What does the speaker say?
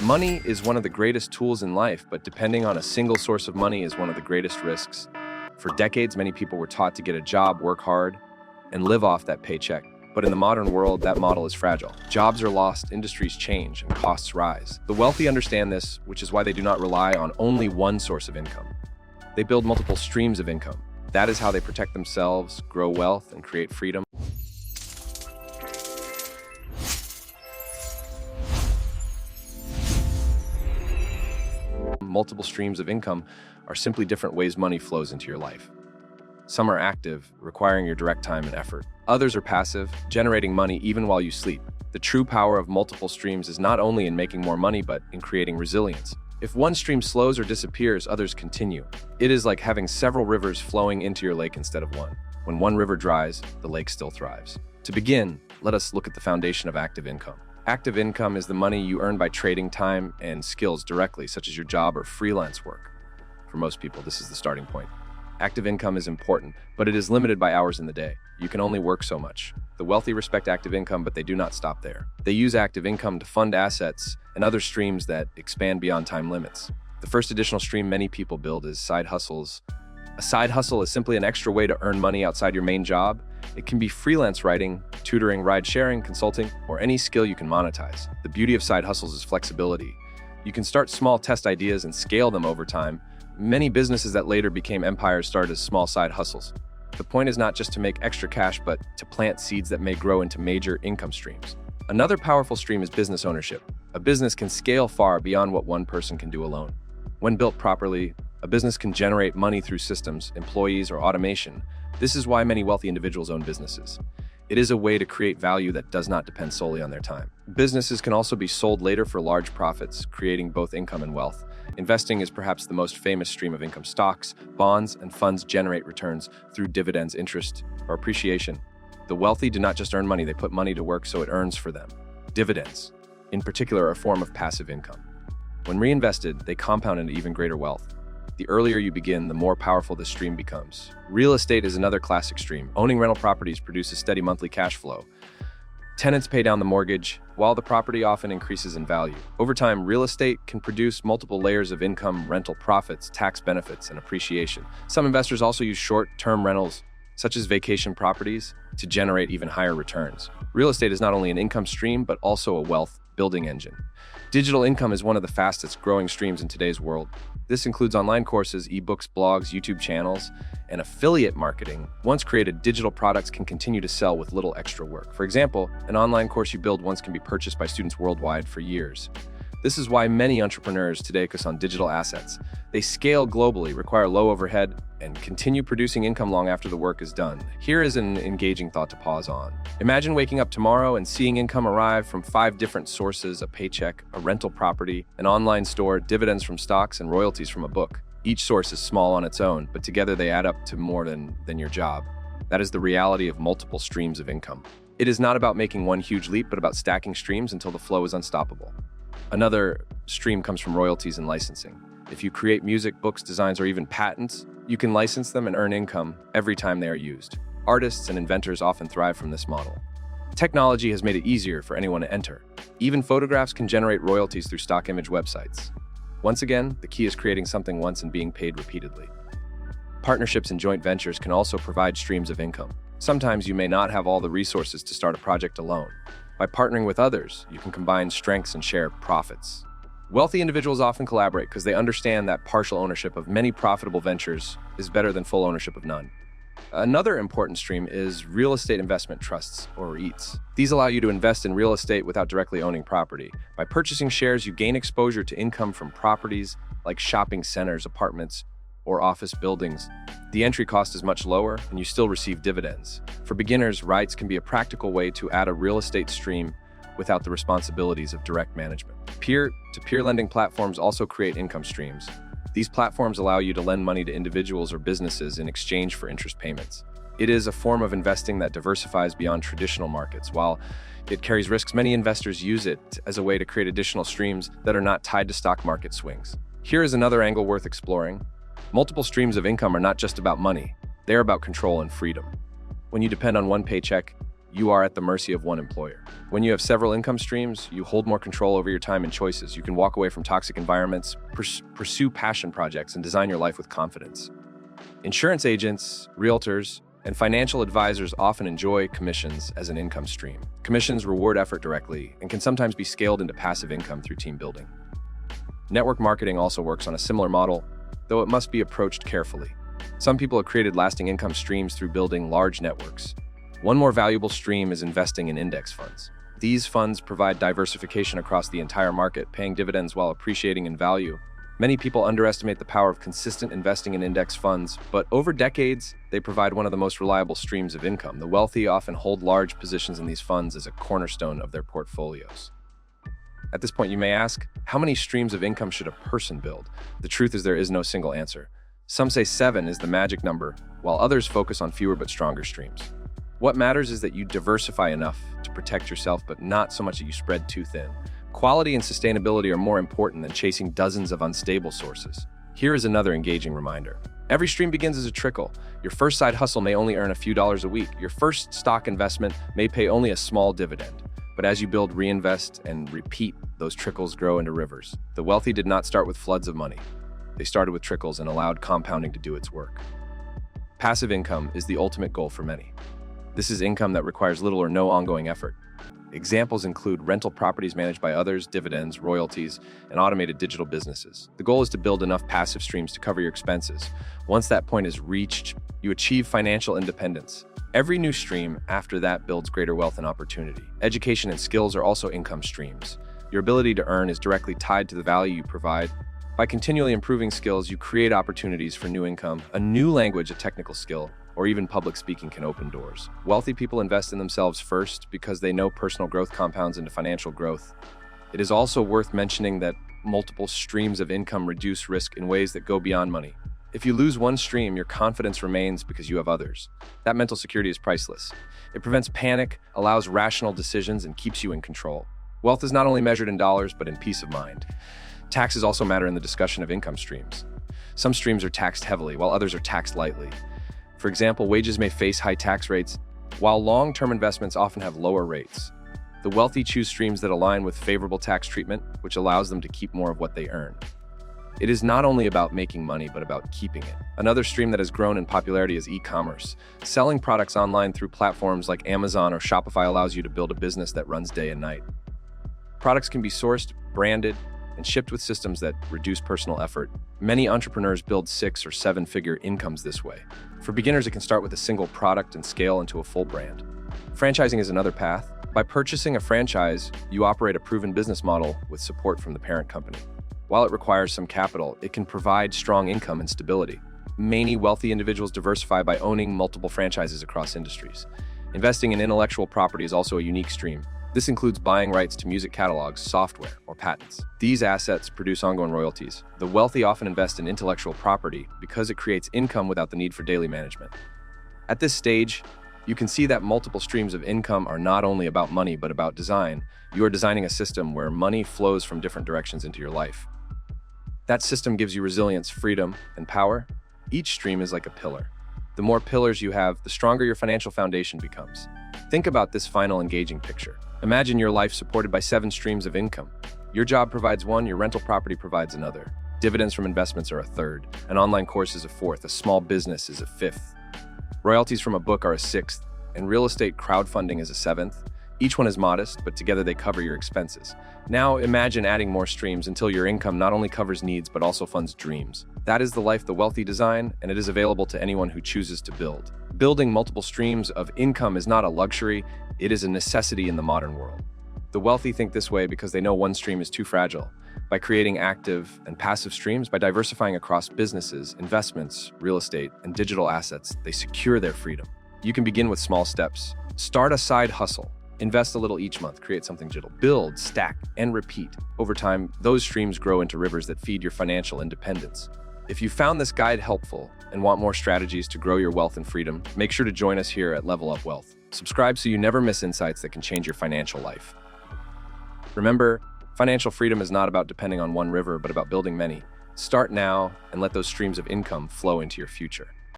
Money is one of the greatest tools in life, but depending on a single source of money is one of the greatest risks. For decades, many people were taught to get a job, work hard, and live off that paycheck. But in the modern world, that model is fragile. Jobs are lost, industries change, and costs rise. The wealthy understand this, which is why they do not rely on only one source of income. They build multiple streams of income. That is how they protect themselves, grow wealth, and create freedom. Multiple streams of income are simply different ways money flows into your life. Some are active, requiring your direct time and effort. Others are passive, generating money even while you sleep. The true power of multiple streams is not only in making more money, but in creating resilience. If one stream slows or disappears, others continue. It is like having several rivers flowing into your lake instead of one. When one river dries, the lake still thrives. To begin, let us look at the foundation of active income. Active income is the money you earn by trading time and skills directly, such as your job or freelance work. For most people, this is the starting point. Active income is important, but it is limited by hours in the day. You can only work so much. The wealthy respect active income, but they do not stop there. They use active income to fund assets and other streams that expand beyond time limits. The first additional stream many people build is side hustles. A side hustle is simply an extra way to earn money outside your main job. It can be freelance writing, tutoring, ride sharing, consulting, or any skill you can monetize. The beauty of side hustles is flexibility. You can start small, test ideas, and scale them over time. Many businesses that later became empires started as small side hustles. The point is not just to make extra cash, but to plant seeds that may grow into major income streams. Another powerful stream is business ownership. A business can scale far beyond what one person can do alone. When built properly, a business can generate money through systems, employees, or automation. This is why many wealthy individuals own businesses. It is a way to create value that does not depend solely on their time. Businesses can also be sold later for large profits, creating both income and wealth. Investing is perhaps the most famous stream of income. Stocks, bonds, and funds generate returns through dividends, interest, or appreciation. The wealthy do not just earn money, they put money to work so it earns for them. Dividends, in particular, are a form of passive income. When reinvested, they compound into even greater wealth. The earlier you begin, the more powerful this stream becomes. Real estate is another classic stream. Owning rental properties produces steady monthly cash flow. Tenants pay down the mortgage, while the property often increases in value. Over time, real estate can produce multiple layers of income, rental profits, tax benefits, and appreciation. Some investors also use short-term rentals, such as vacation properties, to generate even higher returns. Real estate is not only an income stream, but also a wealth-building engine. Digital income is one of the fastest growing streams in today's world. This includes online courses, ebooks, blogs, YouTube channels, and affiliate marketing. Once created, digital products can continue to sell with little extra work. For example, an online course you build once can be purchased by students worldwide for years. This is why many entrepreneurs today focus on digital assets. They scale globally, require low overhead, and continue producing income long after the work is done. Here is an engaging thought to pause on. Imagine waking up tomorrow and seeing income arrive from 5 different sources: a paycheck, a rental property, an online store, dividends from stocks, and royalties from a book. Each source is small on its own, but together they add up to more than your job. That is the reality of multiple streams of income. It is not about making one huge leap, but about stacking streams until the flow is unstoppable. Another stream comes from royalties and licensing. If you create music, books, designs, or even patents, you can license them and earn income every time they are used. Artists and inventors often thrive from this model. Technology has made it easier for anyone to enter. Even photographs can generate royalties through stock image websites. Once again, the key is creating something once and being paid repeatedly. Partnerships and joint ventures can also provide streams of income. Sometimes you may not have all the resources to start a project alone. By partnering with others, you can combine strengths and share profits. Wealthy individuals often collaborate because they understand that partial ownership of many profitable ventures is better than full ownership of none. Another important stream is real estate investment trusts, or REITs. These allow you to invest in real estate without directly owning property. By purchasing shares, you gain exposure to income from properties like shopping centers, apartments, or office buildings. The entry cost is much lower, and you still receive dividends. For beginners, REITs can be a practical way to add a real estate stream without the responsibilities of direct management. Peer-to-peer lending platforms also create income streams. These platforms allow you to lend money to individuals or businesses in exchange for interest payments. It is a form of investing that diversifies beyond traditional markets. While it carries risks, many investors use it as a way to create additional streams that are not tied to stock market swings. Here is another angle worth exploring. Multiple streams of income are not just about money. They are about control and freedom. When you depend on one paycheck, you are at the mercy of one employer. When you have several income streams, you hold more control over your time and choices. You can walk away from toxic environments, pursue passion projects, and design your life with confidence. Insurance agents, realtors, and financial advisors often enjoy commissions as an income stream. Commissions reward effort directly and can sometimes be scaled into passive income through team building. Network marketing also works on a similar model, though it must be approached carefully. Some people have created lasting income streams through building large networks. One more valuable stream is investing in index funds. These funds provide diversification across the entire market, paying dividends while appreciating in value. Many people underestimate the power of consistent investing in index funds, but over decades, they provide one of the most reliable streams of income. The wealthy often hold large positions in these funds as a cornerstone of their portfolios. At this point, you may ask, how many streams of income should a person build? The truth is there is no single answer. Some say 7 is the magic number, while others focus on fewer but stronger streams. What matters is that you diversify enough to protect yourself, but not so much that you spread too thin. Quality and sustainability are more important than chasing dozens of unstable sources. Here is another engaging reminder. Every stream begins as a trickle. Your first side hustle may only earn a few dollars a week. Your first stock investment may pay only a small dividend. But as you build, reinvest, and repeat, those trickles grow into rivers. The wealthy did not start with floods of money. They started with trickles and allowed compounding to do its work. Passive income is the ultimate goal for many. This is income that requires little or no ongoing effort. Examples include rental properties managed by others, dividends, royalties, and automated digital businesses. The goal is to build enough passive streams to cover your expenses. Once that point is reached, you achieve financial independence. Every new stream after that builds greater wealth and opportunity. Education and skills are also income streams. Your ability to earn is directly tied to the value you provide. By continually improving skills, you create opportunities for new income. A new language, a technical skill, or even public speaking can open doors. Wealthy people invest in themselves first because they know personal growth compounds into financial growth. It is also worth mentioning that multiple streams of income reduce risk in ways that go beyond money. If you lose one stream, your confidence remains because you have others. That mental security is priceless. It prevents panic, allows rational decisions, and keeps you in control. Wealth is not only measured in dollars, but in peace of mind. Taxes also matter in the discussion of income streams. Some streams are taxed heavily, while others are taxed lightly. For example, wages may face high tax rates, while long-term investments often have lower rates. The wealthy choose streams that align with favorable tax treatment, which allows them to keep more of what they earn. It is not only about making money, but about keeping it. Another stream that has grown in popularity is e-commerce. Selling products online through platforms like Amazon or Shopify allows you to build a business that runs day and night. Products can be sourced, branded, and shipped with systems that reduce personal effort. Many entrepreneurs build 6- or 7-figure incomes this way. For beginners, it can start with a single product and scale into a full brand. Franchising is another path. By purchasing a franchise, you operate a proven business model with support from the parent company. While it requires some capital, it can provide strong income and stability. Many wealthy individuals diversify by owning multiple franchises across industries. Investing in intellectual property is also a unique stream. This includes buying rights to music catalogs, software, or patents. These assets produce ongoing royalties. The wealthy often invest in intellectual property because it creates income without the need for daily management. At this stage, you can see that multiple streams of income are not only about money, but about design. You are designing a system where money flows from different directions into your life. That system gives you resilience, freedom, and power. Each stream is like a pillar. The more pillars you have, the stronger your financial foundation becomes. Think about this final engaging picture. Imagine your life supported by 7 streams of income. Your job provides one, your rental property provides another. Dividends from investments are a third. An online course is a fourth. A small business is a fifth. Royalties from a book are a sixth. And real estate crowdfunding is a seventh. Each one is modest, but together they cover your expenses. Now imagine adding more streams until your income not only covers needs, but also funds dreams. That is the life the wealthy design, and it is available to anyone who chooses to build. Building multiple streams of income is not a luxury, it is a necessity in the modern world. The wealthy think this way because they know one stream is too fragile. By creating active and passive streams, by diversifying across businesses, investments, real estate, and digital assets, they secure their freedom. You can begin with small steps. Start a side hustle. Invest a little each month, create something digital. Build, stack, and repeat. Over time, those streams grow into rivers that feed your financial independence. If you found this guide helpful and want more strategies to grow your wealth and freedom, make sure to join us here at Level Up Wealth. Subscribe so you never miss insights that can change your financial life. Remember, financial freedom is not about depending on one river, but about building many. Start now and let those streams of income flow into your future.